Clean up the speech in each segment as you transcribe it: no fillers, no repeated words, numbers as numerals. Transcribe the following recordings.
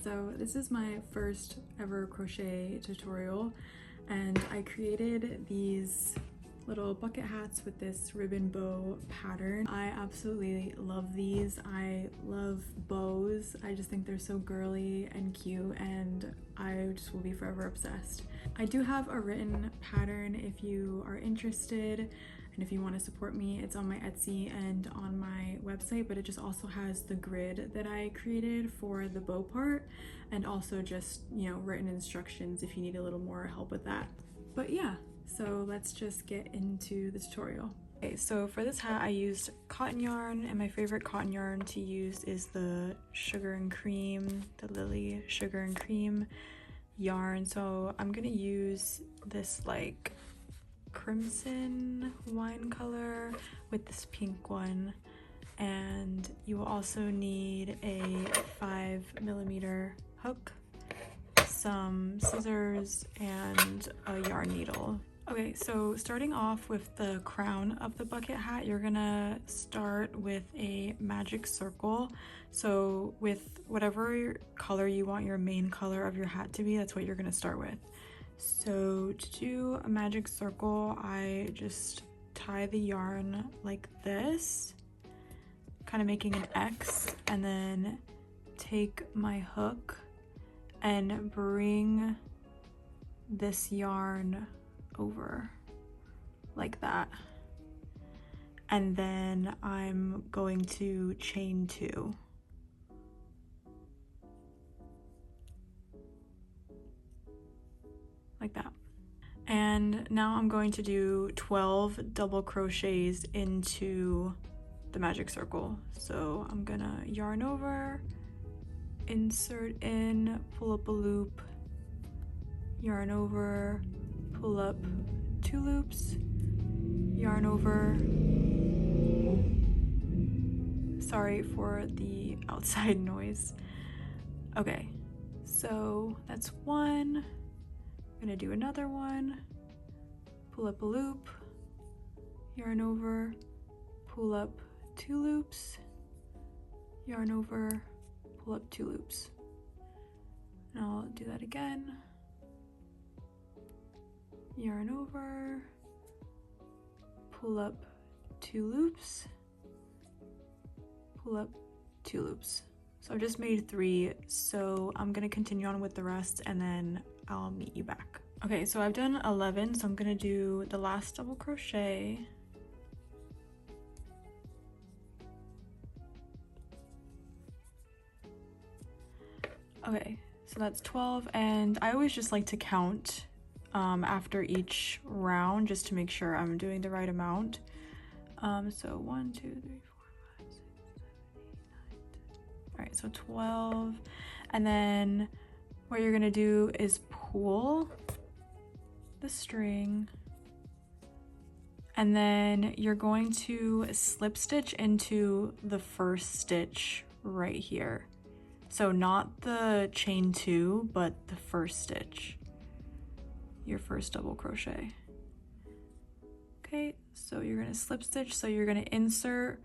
So this is my first ever crochet tutorial, and I created these little bucket hats with this ribbon bow pattern. I absolutely love these. I love bows. I just think they're so girly and cute, and I just will be forever obsessed. I do have a written pattern if you are interested. And if you want to support me, it's on my Etsy and on my website, but it just also has the grid that I created for the bow part, and also just, written instructions if you need a little more help with that. But yeah, so let's just get into the tutorial. Okay, so for this hat I used cotton yarn, and my favorite cotton yarn to use is the Sugar and Cream, the Lily Sugar and Cream yarn. So I'm gonna use this like crimson wine color with this pink one, and you will also need a 5mm hook, some scissors, and a yarn needle. Okay, so starting off with the crown of the bucket hat, you're gonna start with a magic circle. So with whatever color you want your main color of your hat to be, that's what you're gonna start with. So to do a magic circle, I just tie the yarn like this, kind of making an X, and then take my hook and bring this yarn over like that. And then I'm going to chain 2. Like that. And now I'm going to do 12 double crochets into the magic circle. So I'm gonna yarn over, insert in, pull up a loop, yarn over, pull up 2 loops, yarn over. Sorry for the outside noise. Okay, so that's 1. I'm gonna do another one, pull up a loop, yarn over, pull up 2 loops, yarn over, pull up 2 loops. And I'll do that again. Yarn over, pull up 2 loops, pull up 2 loops. So I've just made 3, so I'm gonna continue on with the rest and then I'll meet you back. Okay, so I've done 11, so I'm gonna do the last double crochet. Okay, so that's 12, and I always just like to count after each round just to make sure I'm doing the right amount. So 1, 2, 3, 4, 5, 6, 7, 8, 9, 10. All right, so 12, and then what you're gonna do is pull the string, and then you're going to slip stitch into the first stitch right here. So not the chain 2, but the first stitch, your first double crochet. Okay, so you're gonna slip stitch, so you're gonna insert,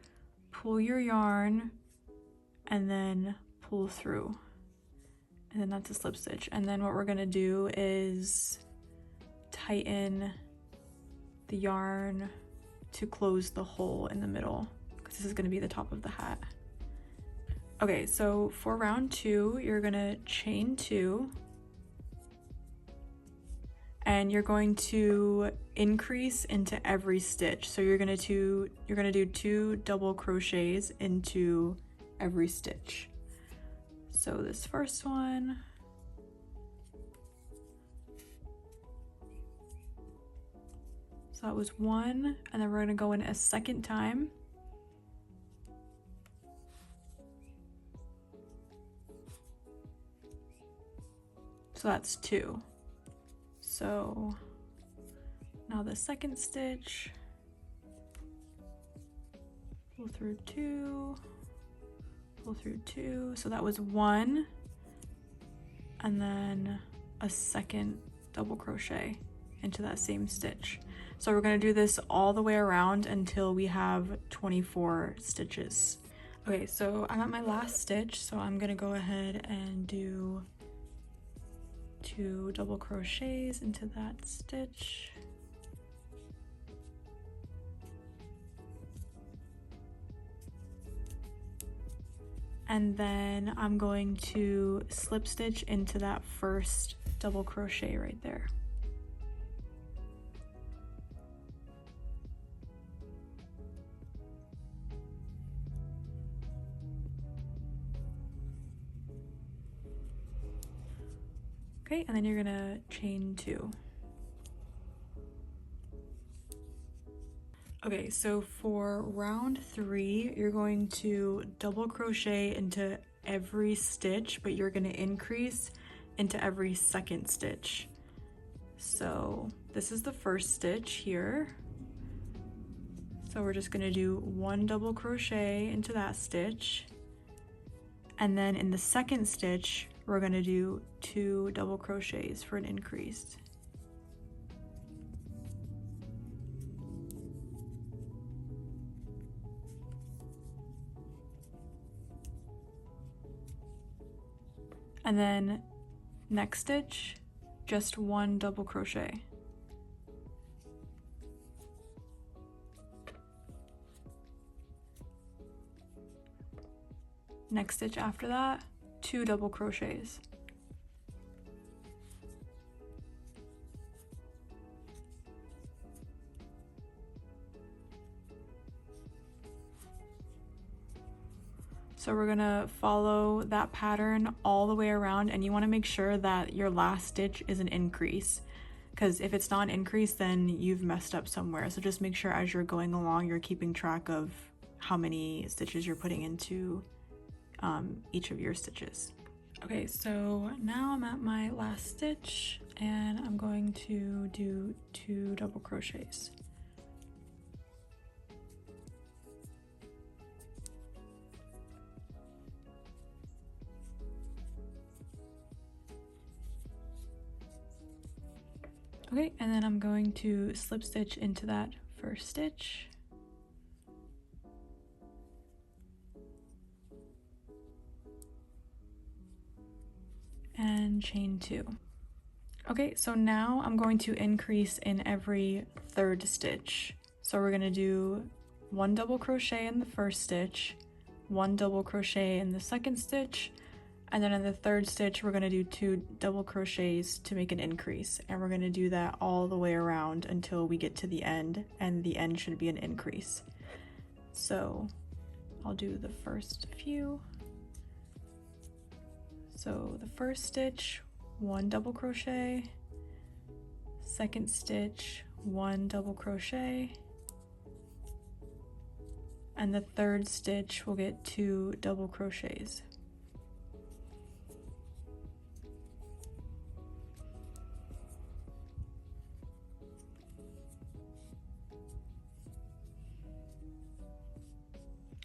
pull your yarn, and then pull through. And then that's a slip stitch. And then what we're gonna do is tighten the yarn to close the hole in the middle, because this is gonna be the top of the hat. Okay, so for round 2, you're gonna chain 2, and you're going to increase into every stitch. So you're gonna do 2 double crochets into every stitch. So this first one, so that was 1, and then we're gonna go in a second time. So that's 2. So now the second stitch, pull through 2, pull through 2. So that was 1, and then a second double crochet into that same stitch. So we're going to do this all the way around until we have 24 stitches. Okay, so I'm at my last stitch, so I'm gonna go ahead and do 2 double crochets into that stitch. And then I'm going to slip stitch into that first double crochet right there. Okay, and then you're gonna chain 2. Okay, so for round 3, you're going to double crochet into every stitch, but you're gonna increase into every second stitch. So this is the first stitch here. So we're just gonna do 1 double crochet into that stitch. And then in the second stitch, we're gonna do 2 double crochets for an increase. And then next stitch, just 1 double crochet. Next stitch after that, 2 double crochets. So we're gonna follow that pattern all the way around, and you wanna make sure that your last stitch is an increase, because if it's not an increase, then you've messed up somewhere. So just make sure as you're going along, you're keeping track of how many stitches you're putting into each of your stitches. Okay, so now I'm at my last stitch, and I'm going to do 2 double crochets. Okay, and then I'm going to slip stitch into that first stitch. And chain 2. Okay, so now I'm going to increase in every third stitch. So we're gonna do 1 double crochet in the first stitch, 1 double crochet in the second stitch, and then in the third stitch we're gonna do 2 double crochets to make an increase, and we're gonna do that all the way around until we get to the end, and the end should be an increase. So I'll do the first few. So the first stitch, 1 double crochet, second stitch, 1 double crochet, and the third stitch we'll get 2 double crochets.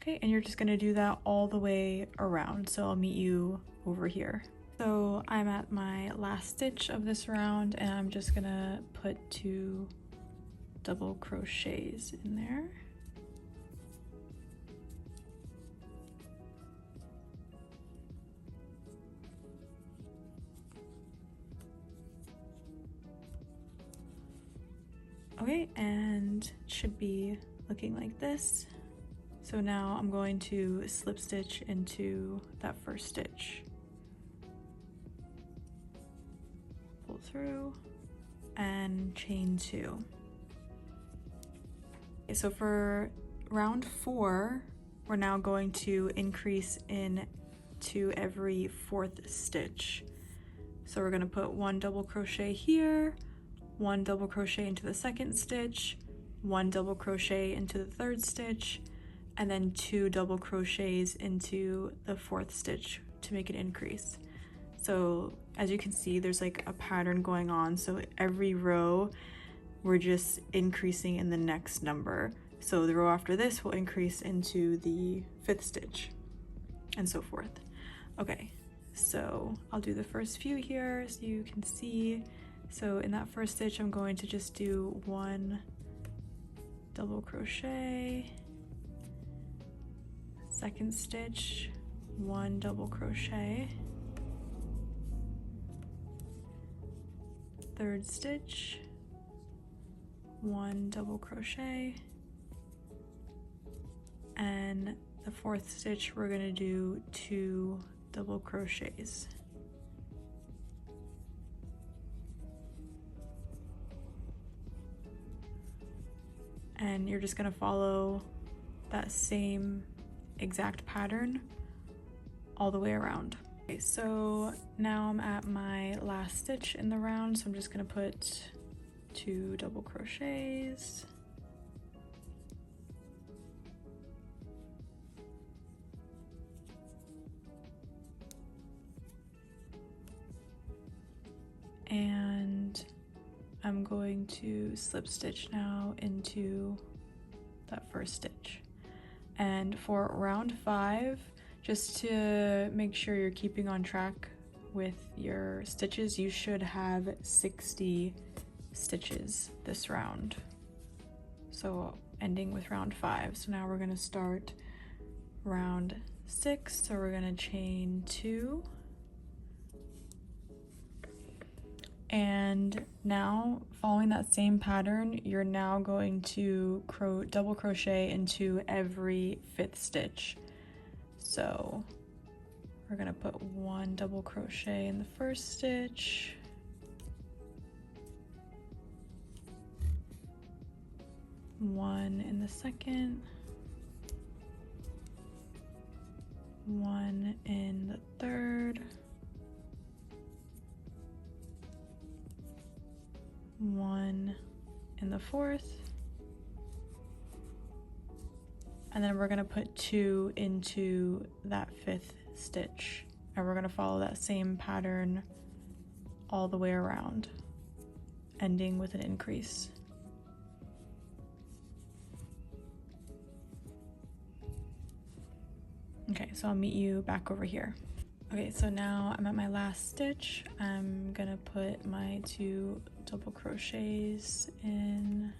Okay, and you're just gonna do that all the way around, so I'll meet you over here. So I'm at my last stitch of this round, and I'm just gonna put 2 double crochets in there. Okay, and it should be looking like this. So now I'm going to slip stitch into that first stitch. Pull through and chain 2. Okay, so for round 4, we're now going to increase into every fourth stitch. So we're going to put 1 double crochet here, 1 double crochet into the second stitch, 1 double crochet into the third stitch, and then 2 double crochets into the fourth stitch to make an increase. So as you can see, there's like a pattern going on. So every row, we're just increasing in the next number. So the row after this will increase into the 5th stitch, and so forth. Okay, so I'll do the first few here so you can see. So in that first stitch, I'm going to just do 1 double crochet, second stitch, 1 double crochet, third stitch, 1 double crochet, and the fourth stitch we're going to do 2 double crochets. And you're just going to follow that same exact pattern all the way around. Okay, so now I'm at my last stitch in the round, so I'm just going to put 2 double crochets, and I'm going to slip stitch now into that first stitch. And for round 5, just to make sure you're keeping on track with your stitches, you should have 60 stitches this round. So ending with round 5. So now we're going to start round 6. So we're going to chain 2. And now, following that same pattern, you're now going to double crochet into every 5th stitch. So we're going to put 1 double crochet in the first stitch, 1 in the second, 1 in the third, 1 in the fourth, and then we're going to put 2 into that 5th stitch, and we're going to follow that same pattern all the way around, ending with an increase. Okay, so I'll meet you back over here. Okay, so now I'm at my last stitch. I'm gonna put my 2 double crochets in,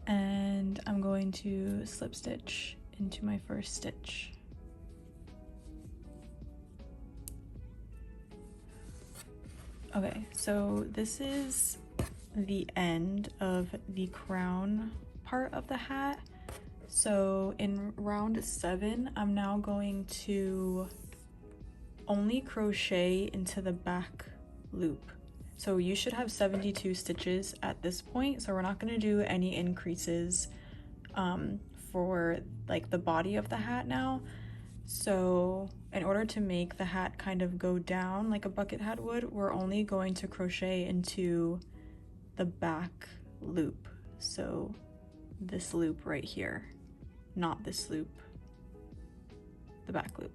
and I'm going to slip stitch into my first stitch. Okay, so this is the end of the crown part of the hat. So in round 7, I'm now going to only crochet into the back loop. So you should have 72 stitches at this point, so we're not going to do any increases for like the body of the hat now. So in order to make the hat kind of go down like a bucket hat would, we're only going to crochet into the back loop. So this loop right here, not this loop, the back loop.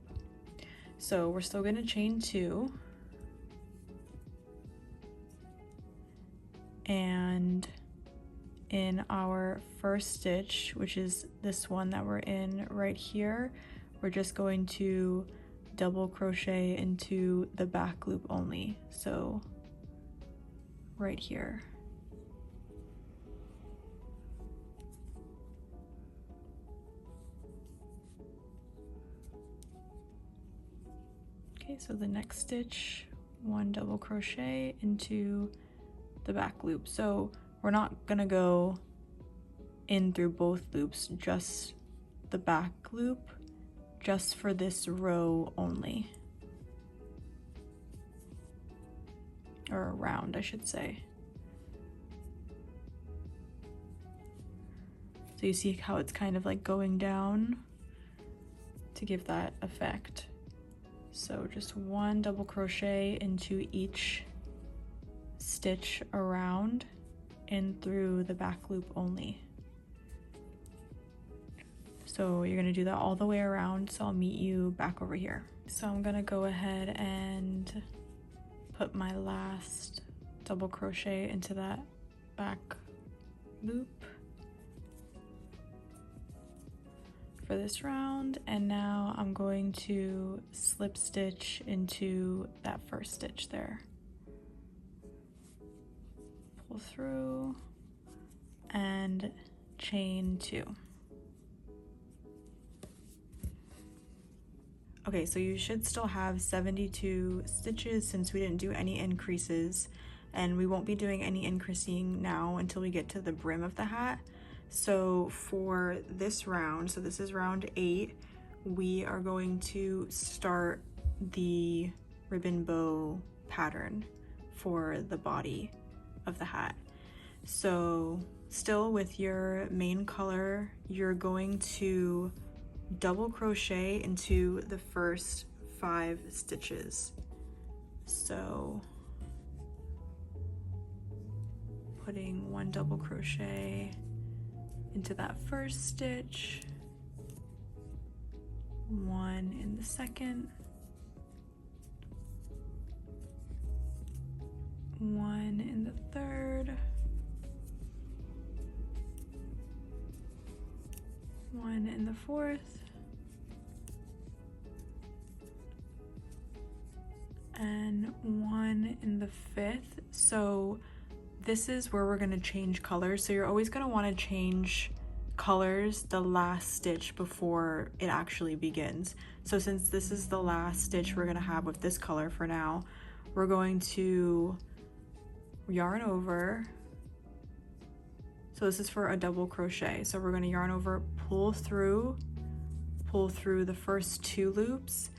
So we're still going to chain 2, and in our first stitch, which is this one that we're in right here, we're just going to double crochet into the back loop only. So right here. Okay, so the next stitch, 1 double crochet into the back loop. So we're not gonna go in through both loops, just the back loop, just for this row only, or round I should say. So you see how it's kind of like going down to give that effect. So just 1 double crochet into each stitch around and through the back loop only. So you're gonna do that all the way around, so I'll meet you back over here. So I'm gonna go ahead and put my last double crochet into that back loop for this round, and now I'm going to slip stitch into that first stitch there. pull through and chain 2. Okay, so you should still have 72 stitches since we didn't do any increases, and we won't be doing any increasing now until we get to the brim of the hat. So for this round, so this is round 8, we are going to start the ribbon bow pattern for the body of the hat. So still with your main color, you're going to double crochet into the first 5 stitches. So putting 1 double crochet into that first stitch, 1 in the second, 1 in the third, 1 in the fourth, and 1 in the fifth. So this is where we're going to change colors. So you're always going to want to change colors the last stitch before it actually begins. So since this is the last stitch we're going to have with this color for now, we're going to yarn over. So this is for a double crochet. So we're going to yarn over, pull through the first 2 loops,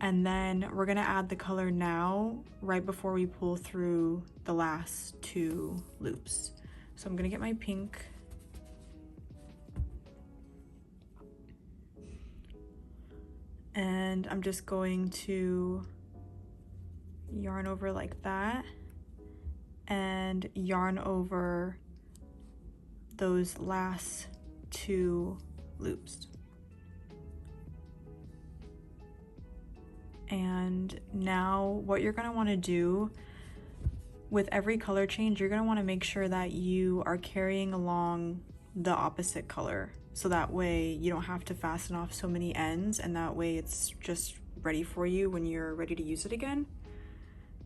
and then we're going to add the color now right before we pull through the last 2 loops. So I'm going to get my pink, and I'm just going to yarn over like that and yarn over those last 2 loops. And now what you're going to want to do with every color change, you're going to want to make sure that you are carrying along the opposite color, so that way you don't have to fasten off so many ends, and that way it's just ready for you when you're ready to use it again.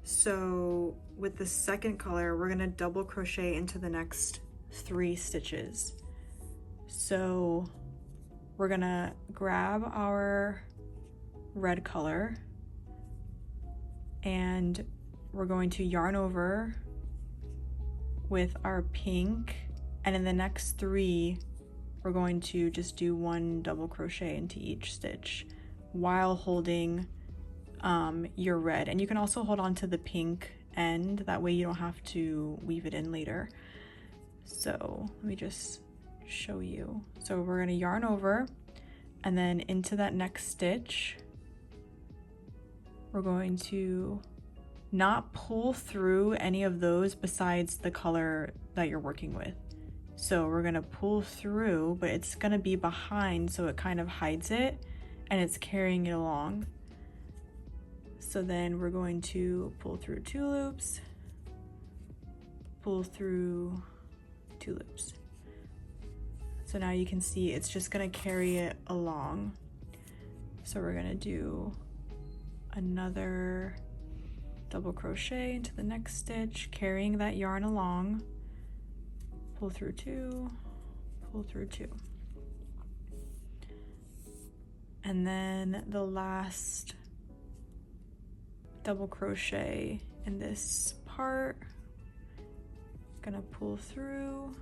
So with the second color, we're going to double crochet into the next 3 stitches. So we're going to grab our red color and we're going to yarn over with our pink, and in the next 3 we're going to just do 1 double crochet into each stitch while holding your red. And you can also hold on to the pink end, that way you don't have to weave it in later. So let me just show you. So we're going to yarn over, and then into that next stitch we're going to not pull through any of those besides the color that you're working with. So we're going to pull through, but it's going to be behind, so it kind of hides it and it's carrying it along. So then we're going to pull through 2 loops, pull through 2 loops. So now you can see it's just going to carry it along. So we're going to do another double crochet into the next stitch, carrying that yarn along, pull through 2, pull through 2. And then the last double crochet in this part, gonna pull through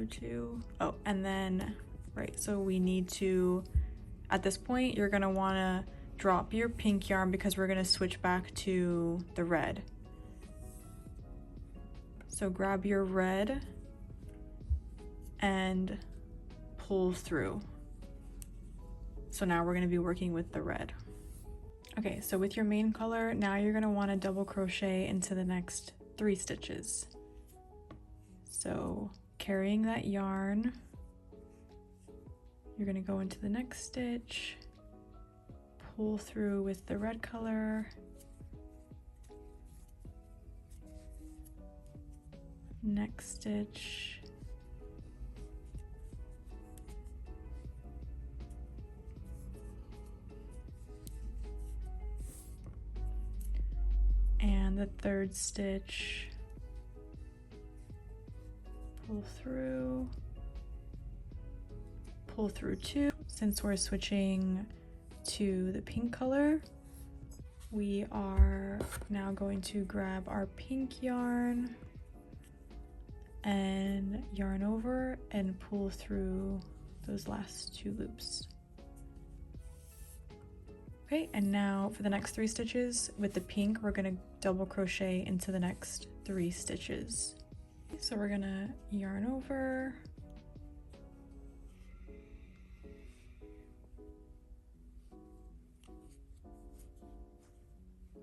2. Oh, and then, right, so we need to, at this point, you're gonna wanna drop your pink yarn because we're gonna switch back to the red. So grab your red and pull through. So now we're gonna be working with the red. Okay, so with your main color, now you're gonna wanna double crochet into the next 3 stitches. So carrying that yarn, you're gonna go into the next stitch, pull through with the red color, next stitch, and the third stitch, pull through 2. Since we're switching to the pink color, we are now going to grab our pink yarn and yarn over and pull through those last 2 loops. Okay, and now for the next 3 stitches with the pink, we're gonna double crochet into the next 3 stitches. So we're gonna yarn over,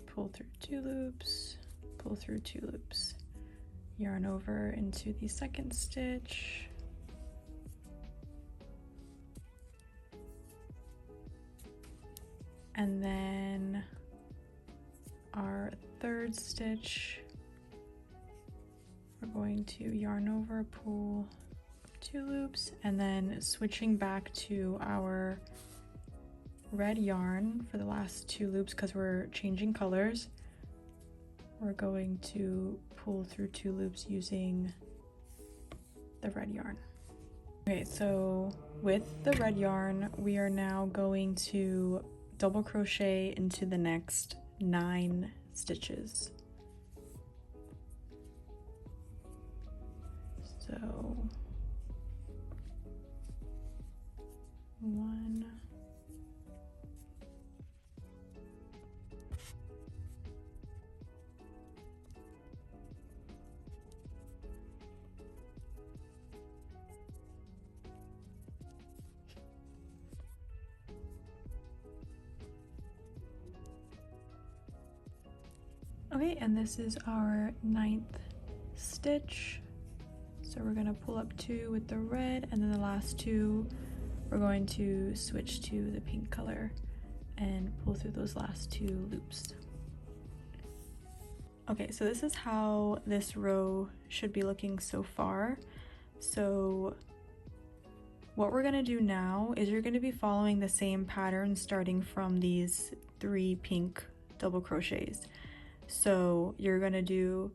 pull through 2 loops, pull through 2 loops, yarn over into the second stitch, and then our third stitch, we're going to yarn over, pull 2 loops, and then switching back to our red yarn for the last 2 loops because we're changing colors, we're going to pull through 2 loops using the red yarn. Okay, so with the red yarn, we are now going to double crochet into the next 9 stitches. So 1, okay, and this is our 9th stitch. So we're gonna pull up 2 with the red, and then the last 2, we're going to switch to the pink color and pull through those last 2 loops. Okay, so this is how this row should be looking so far. So what we're gonna do now is you're gonna be following the same pattern starting from these 3 pink double crochets. So you're gonna do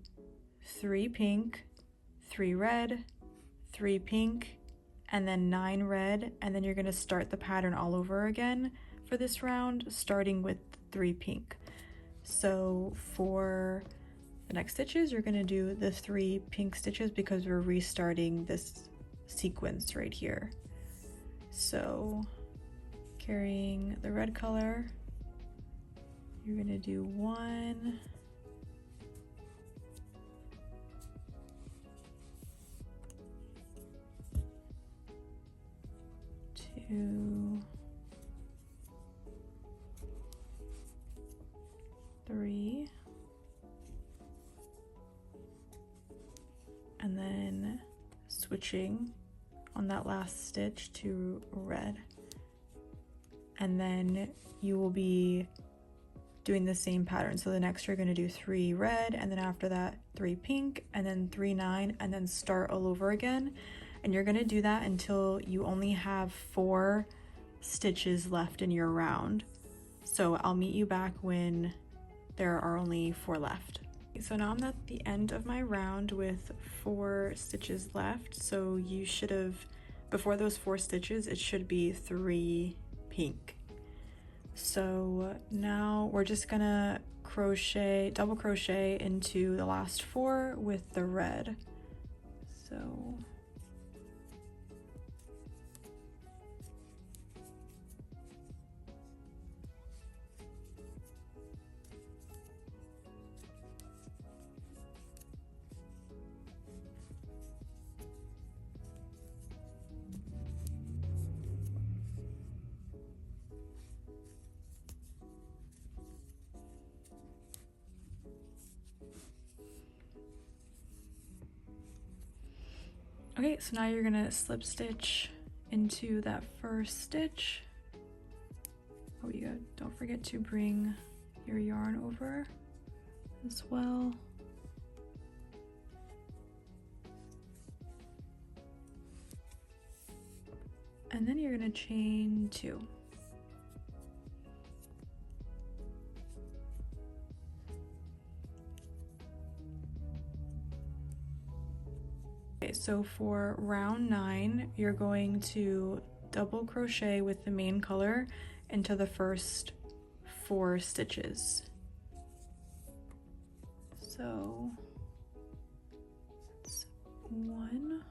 3 pink, 3 red, 3 pink, and then 9 red, and then you're gonna start the pattern all over again for this round, starting with 3 pink. So for the next stitches, you're gonna do the 3 pink stitches because we're restarting this sequence right here. So carrying the red color, you're gonna do 1, 2, 3, and then switching on that last stitch to red, and then you will be doing the same pattern. So the next you're going to do 3 red, and then after that 3 pink, and then 3 9, and then start all over again. And you're going to do that until you only have 4 stitches left in your round. So I'll meet you back when there are only 4 left. So now I'm at the end of my round with 4 stitches left. So you should have, before those 4 stitches, it should be 3 pink. So now we're just gonna crochet, double crochet into the last 4 with the red. So okay, so now you're gonna slip stitch into that first stitch. Oh, don't forget to bring your yarn over as well. And then you're gonna chain 2. Okay, so for round 9, you're going to double crochet with the main color into the first 4 stitches. So it's 1,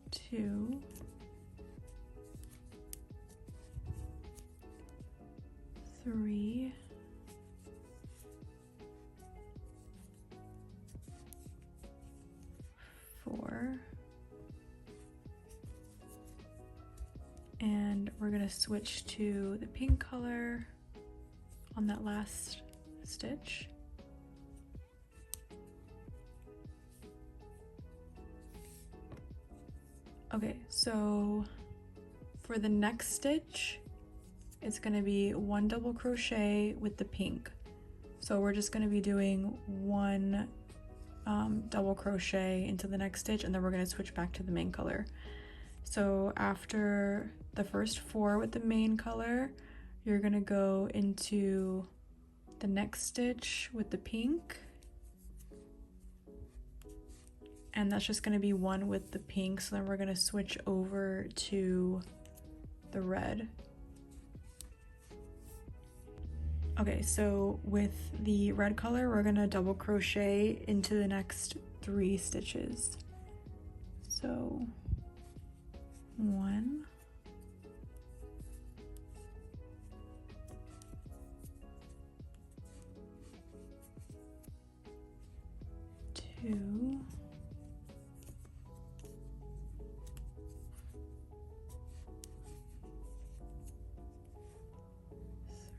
2, 3, 4, and we're going to switch to the pink color on that last stitch. Okay, so for the next stitch, it's going to be 1 double crochet with the pink. So we're just going to be doing 1 double crochet into the next stitch, and then we're going to switch back to the main color. So after the first 4 with the main color, you're going to go into the next stitch with the pink, and that's just going to be 1 with the pink. So then we're going to switch over to the red. Okay, so with the red color, we're going to double crochet into the next 3 stitches. So 1, 2,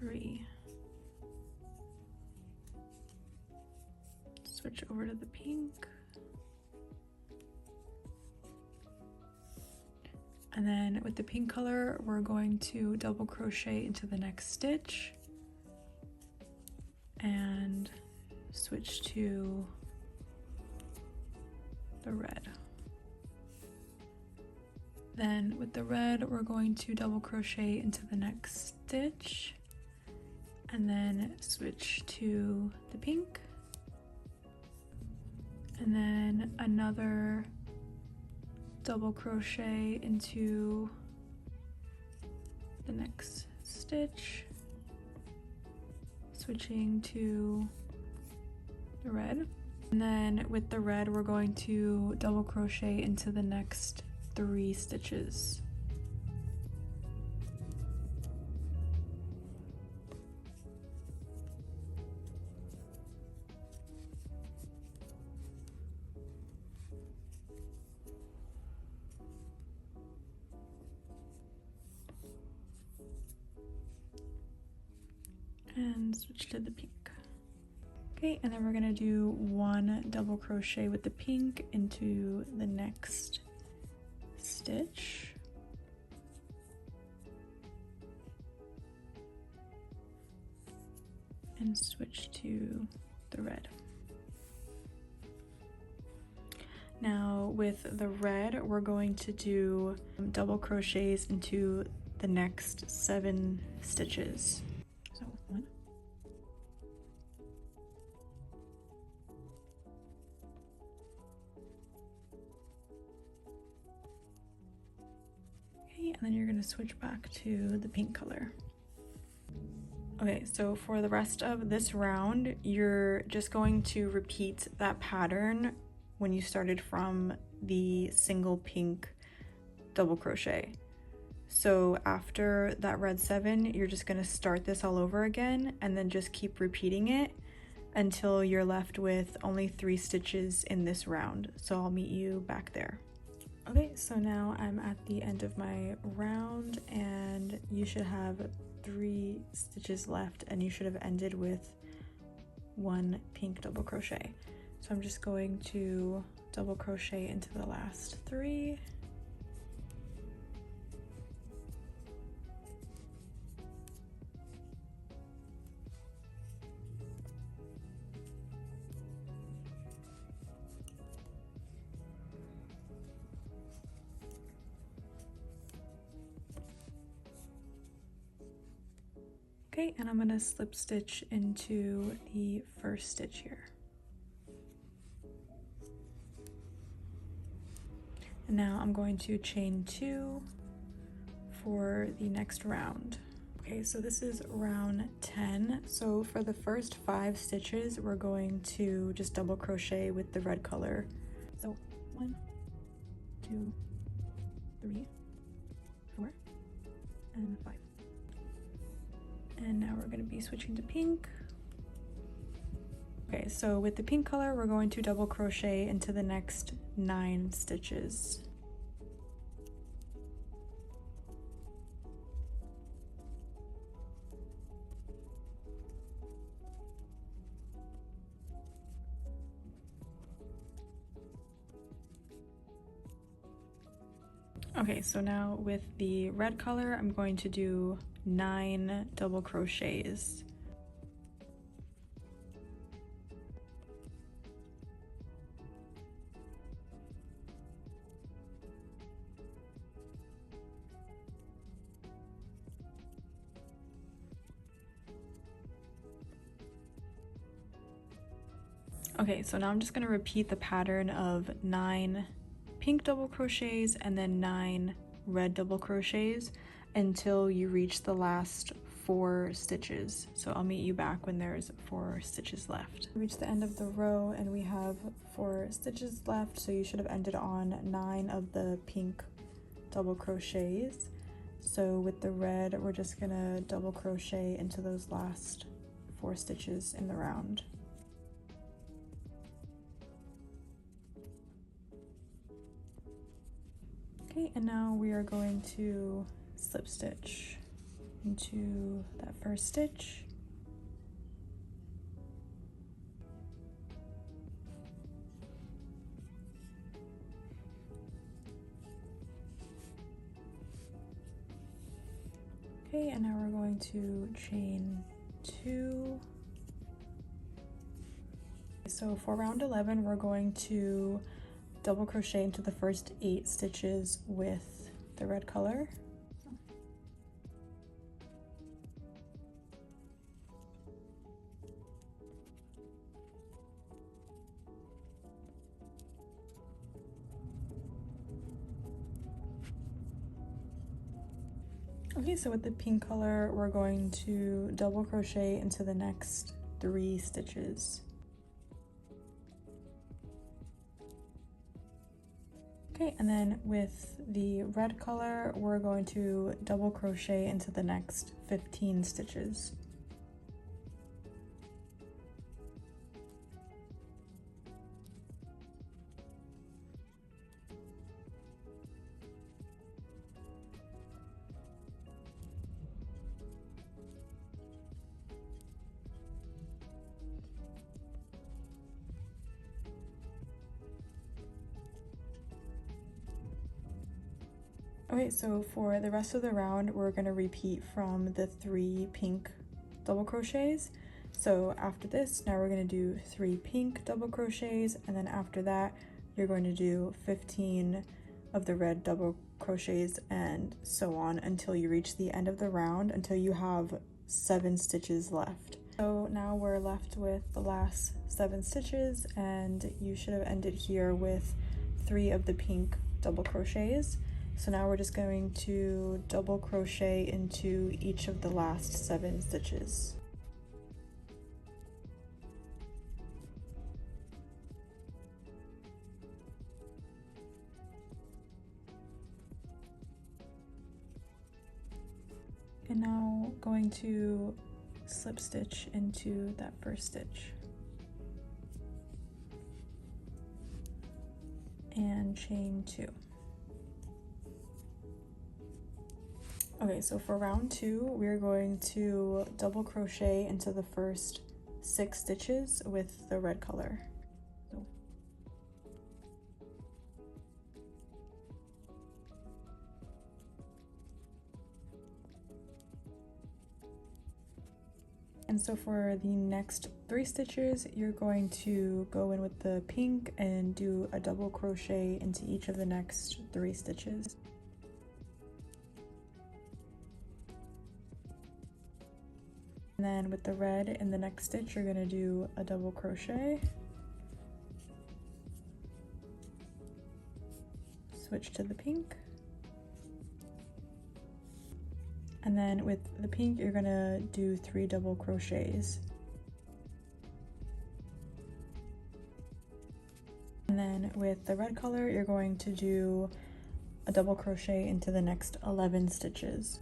3. Switch over to the pink. And then with the pink color, we're going to double crochet into the next stitch and switch to the red. Then with the red, we're going to double crochet into the next stitch and then switch to the pink. And then another double crochet into the next stitch, switching to the red. And then with the red, we're going to double crochet into the next 3 stitches. And switch to the pink. Okay, and then we're gonna do 1 double crochet with the pink into the next stitch. And switch to the red. Now with the red, we're going to do double crochets into the next 7 stitches. So 1, 'kay, and then you're going to switch back to the pink color. Okay, so for the rest of this round, you're just going to repeat that pattern when you started from the single pink double crochet. So after that red 7, you're just going to start this all over again and then just keep repeating it until you're left with only 3 stitches in this round. So I'll meet you back there. Okay, so now I'm at the end of my round and you should have 3 stitches left and you should have ended with 1 pink double crochet. So I'm just going to double crochet into the last 3. Okay, and I'm going to slip stitch into the first stitch here. And now I'm going to chain 2 for the next round. Okay, so this is round 10. So for the first 5 stitches, we're going to just double crochet with the red color. So 1, 2, 3, 4, and 5. And now we're going to be switching to pink. Okay, so with the pink color, we're going to double crochet into the next 9 stitches. Okay, so now with the red color, I'm going to do 9 double crochets. Okay, so now I'm just going to repeat the pattern of 9 pink double crochets and then 9 red double crochets until you reach the last 4 stitches. So I'll meet you back when there's 4 stitches left. Reach the end of the row and we have 4 stitches left, so you should have ended on 9 of the pink double crochets. So with the red, we're just gonna double crochet into those last 4 stitches in the round. Okay, and now we are going to slip stitch into that first stitch. Okay, and now we're going to chain 2. So for round 11, we're going to double crochet into the first 8 stitches with the red color. Okay, so with the pink color, we're going to double crochet into the next 3 stitches. Okay, and then with the red color, we're going to double crochet into the next 15 stitches. Okay, so for the rest of the round, we're going to repeat from the 3 pink double crochets. So after this, now we're going to do 3 pink double crochets, and then after that, you're going to do 15 of the red double crochets and so on until you reach the end of the round, until you have 7 stitches left. So now we're left with the last 7 stitches, and you should have ended here with 3 of the pink double crochets. So now we're just going to double crochet into each of the last 7 stitches. And now going to slip stitch into that first stitch. And chain 2. Okay, so for round 2, we're going to double crochet into the first 6 stitches with the red color. And so for the next 3 stitches, you're going to go in with the pink and do a double crochet into each of the next 3 stitches. And then with the red in the next stitch, you're gonna do a double crochet, switch to the pink, and then with the pink, you're gonna do 3 double crochets. And then with the red color, you're going to do a double crochet into the next 11 stitches.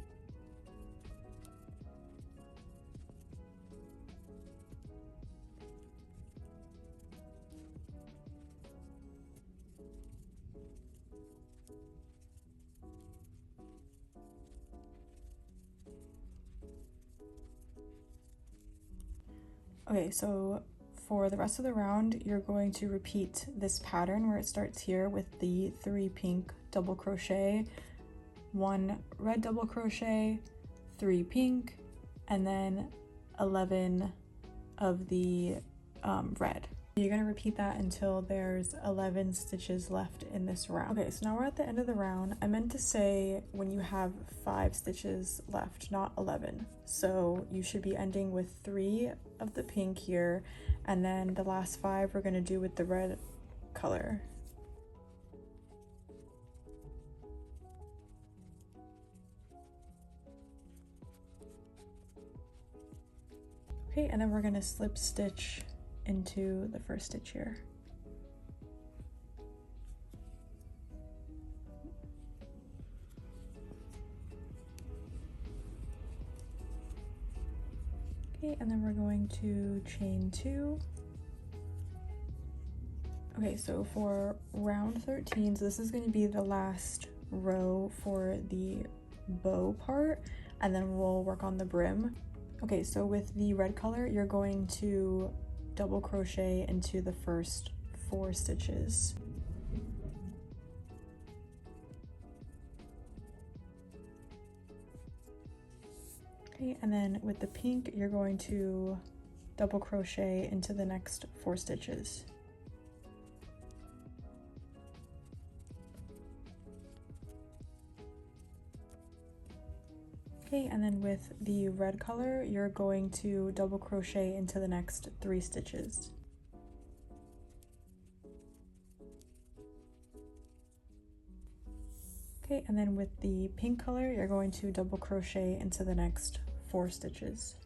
Okay, so for the rest of the round, you're going to repeat this pattern where it starts here with the 3 pink double crochet, 1 red double crochet, 3 pink, and then 11 of the red. You're going to repeat that until there's 11 stitches left in this round. Okay, so now we're at the end of the round. I meant to say when you have 5 stitches left, not 11. So you should be ending with 3 of the pink here, and then the last 5 we're going to do with the red color. Okay, and then we're going to slip stitch into the first stitch here. Okay, and then we're going to chain 2. Okay, so for round 13, so this is going to be the last row for the bow part, and then we'll work on the brim. Okay, so with the red color, you're going to double crochet into the first 4 stitches. Okay, and then with the pink, you're going to double crochet into the next 4 stitches. Okay, and then with the red color, you're going to double crochet into the next 3 stitches. Okay, and then with the pink color, you're going to double crochet into the next 4 stitches.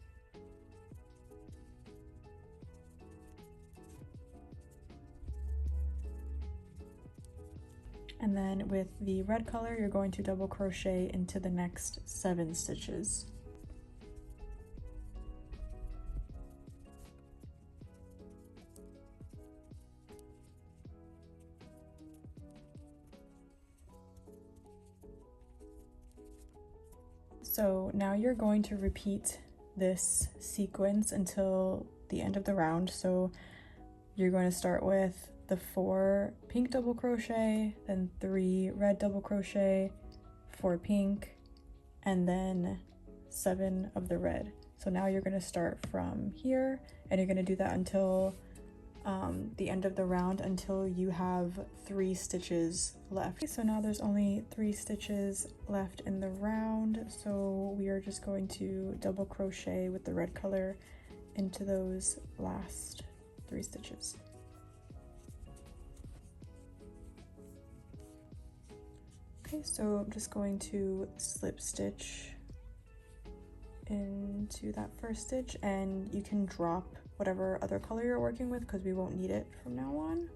And then with the red color, you're going to double crochet into the next 7 stitches. So now you're going to repeat this sequence until the end of the round. So you're going to start with the 4 pink double crochet, then 3 red double crochet, 4 pink, and then 7 of the red. So now you're going to start from here, and you're going to do that until the end of the round, until you have 3 stitches left. Okay, so now there's only 3 stitches left in the round, so we are just going to double crochet with the red color into those last 3 stitches. Okay, so I'm just going to slip stitch into that first stitch, and you can drop whatever other color you're working with because we won't need it from now on.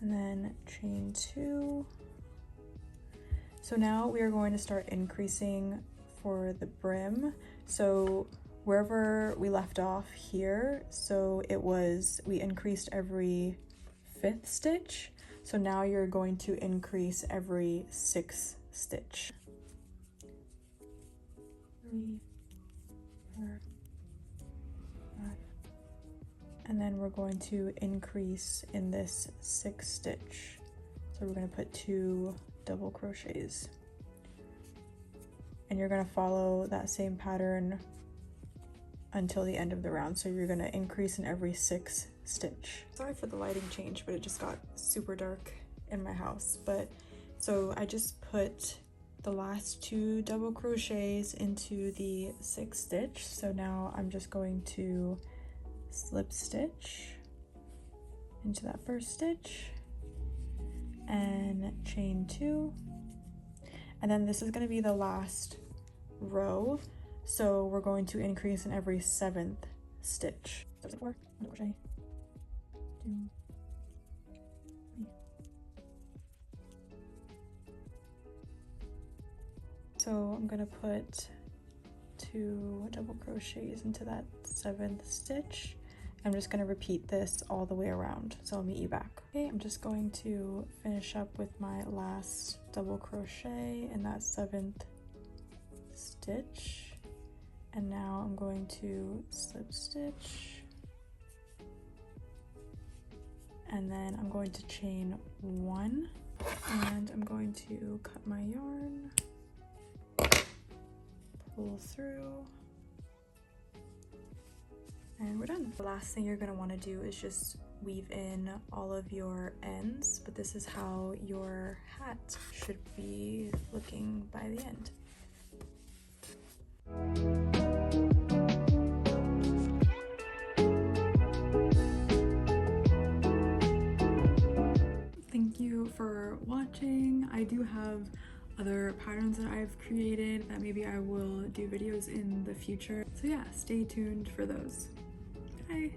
And then chain 2. So now we are going to start increasing for the brim. So wherever we left off here, so it was, we increased every 5th stitch. So now you're going to increase every 6th stitch. 3, 4, 5. And then we're going to increase in this 6th stitch. So we're going to put 2 double crochets. And you're going to follow that same pattern until the end of the round. So you're going to increase in every 6th stitch. Sorry for the lighting change, but it just got super dark in my house. But so I just put the last 2 double crochets into the 6th stitch. So now I'm just going to slip stitch into that first stitch and chain 2, and then this is going to be the last row, so we're going to increase in every 7th stitch. So 4, 1 crochet, 2, 3. So I'm gonna put 2 double crochets into that 7th stitch. I'm just going to repeat this all the way around, so I'll meet you back. Okay, I'm just going to finish up with my last double crochet in that 7th stitch, and now I'm going to slip stitch, and then I'm going to chain 1, and I'm going to cut my yarn, pull through, and we're done. The last thing you're going to want to do is just weave in all of your ends, but this is how your hat should be looking by the end. Thank you for watching. I do have other patterns that I've created that maybe I will do videos in the future. So yeah, stay tuned for those. Bye.